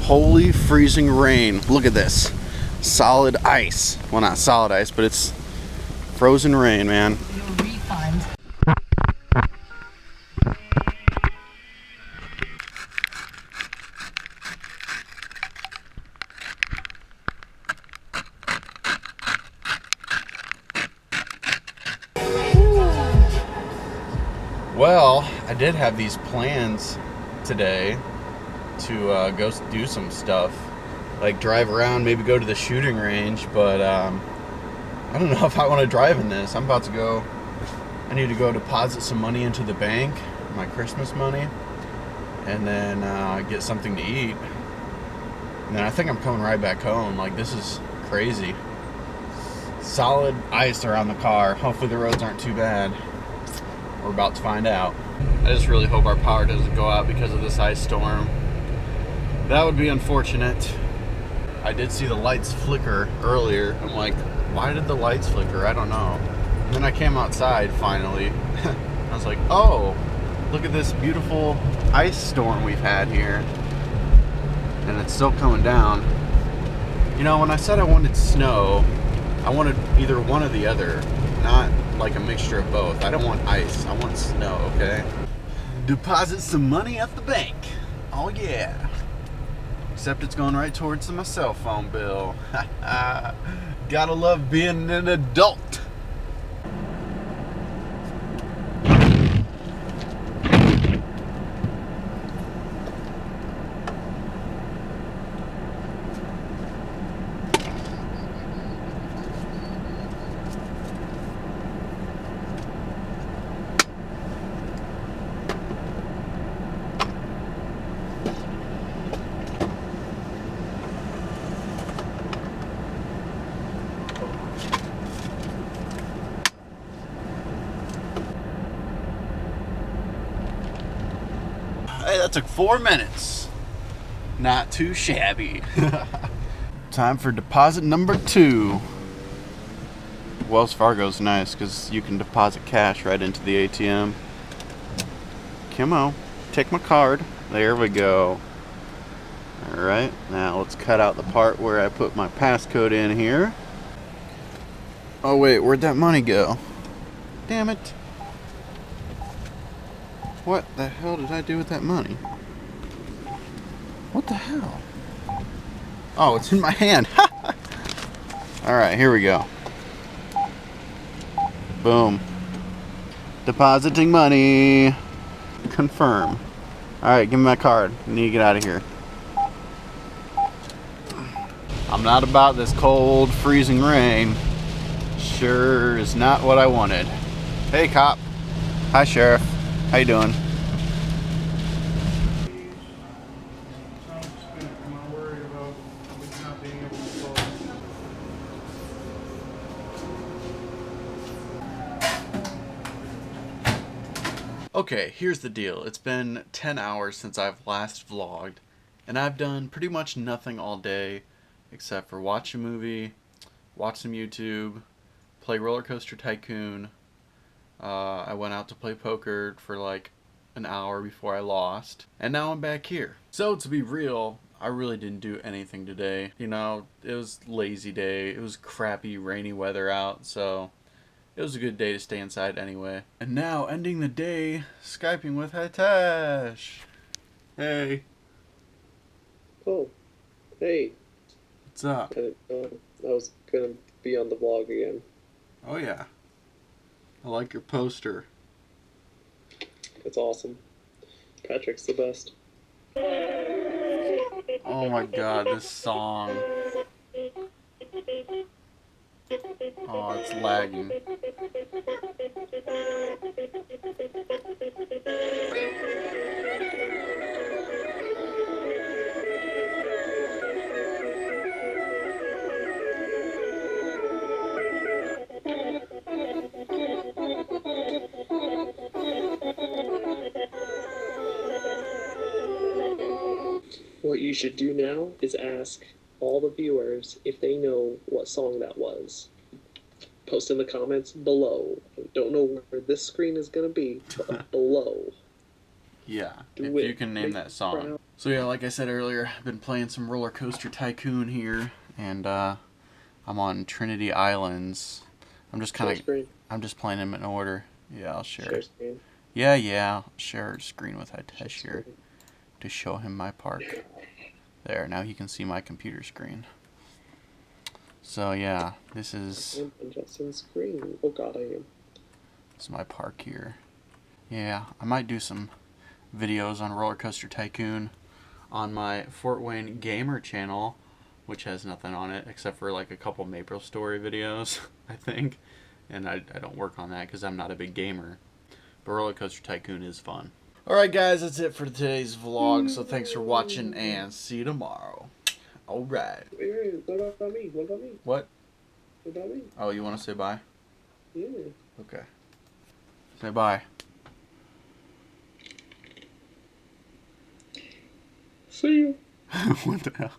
Holy freezing rain. Look at this. Solid ice. Well, not solid ice, but it's frozen rain, man. Well, I did have these plans today to go do some stuff, like drive around, maybe go to the shooting range, but I don't know if I want to drive in this. I'm about to go, I need to go deposit some money into the bank, my Christmas money, and then get something to eat. And then I think I'm coming right back home. Like, this is crazy. Solid ice around the car. Hopefully the roads aren't too bad. We're about to find out. I just really hope our power doesn't go out because of this ice storm. That would be unfortunate. I did see the lights flicker earlier. I'm like, why did the lights flicker? I don't know. And then I came outside finally. I was like, oh, look at this beautiful ice storm we've had here. And it's still coming down. You know, when I said I wanted snow, I wanted either one or the other, not like a mixture of both. I don't want ice, I want snow, okay? Deposit some money at the bank. Oh yeah. Except it's going right towards my cell phone bill. Gotta love being an adult. Hey, that took 4 minutes. Not too shabby. Time for deposit number 2. Wells Fargo's nice because you can deposit cash right into the ATM. Come on, take my card. There we go. Alright, now let's cut out the part where I put my passcode in here. Oh wait, where'd that money go? Damn it. What the hell did I do with that money? What the hell? Oh, it's in my hand. Alright, here we go. Boom. Depositing money. Confirm. Alright, give me my card. I need to get out of here. I'm not about this cold, freezing rain. Sure is not what I wanted. Hey, cop. Hi, sheriff. How you doing? Okay, here's the deal. It's been 10 hours since I've last vlogged, and I've done pretty much nothing all day except for watch a movie, watch some YouTube, play Roller Coaster Tycoon. I went out to play poker for like an hour before I lost, and now I'm back here. So to be real, I really didn't do anything today. You know, it was lazy day. It was crappy, rainy weather out, so it was a good day to stay inside anyway. And now, ending the day, Skyping with Hitesh. Hey. Oh, hey. What's up? I was gonna be on the vlog again. Oh yeah. I like your poster. It's awesome. Patrick's the best. Oh my god, this song. Oh, it's lagging. What you should do now is ask all the viewers if they know what song that was. Post in the comments below. I don't know where this screen is going to be, but below. Yeah, Do if it. you can name Make that me song. proud. So yeah, like I said earlier, I've been playing some Roller Coaster Tycoon here, and I'm on Trinity Islands. I'm just Share screen. I'm just playing them in order. Yeah, I'll share. Share screen. Yeah, I'll share screen with Hitesh Share here screen. to show him my park. There, now he can see my computer screen. So yeah, this is I'm Justin's screen. Oh god, I am. my park here. Yeah, I might do some videos on Roller Coaster Tycoon on my Fort Wayne Gamer channel, which has nothing on it except for like a couple Maple Story videos, I think. And I don't work on that because I'm not a big gamer. But Roller Coaster Tycoon is fun. Alright guys, that's it for today's vlog, so thanks for watching and see you tomorrow. Alright. Wait, what about me? What about me? What? What about me? Oh, you want to say bye? Yeah. Okay. Say bye. See you. What the hell?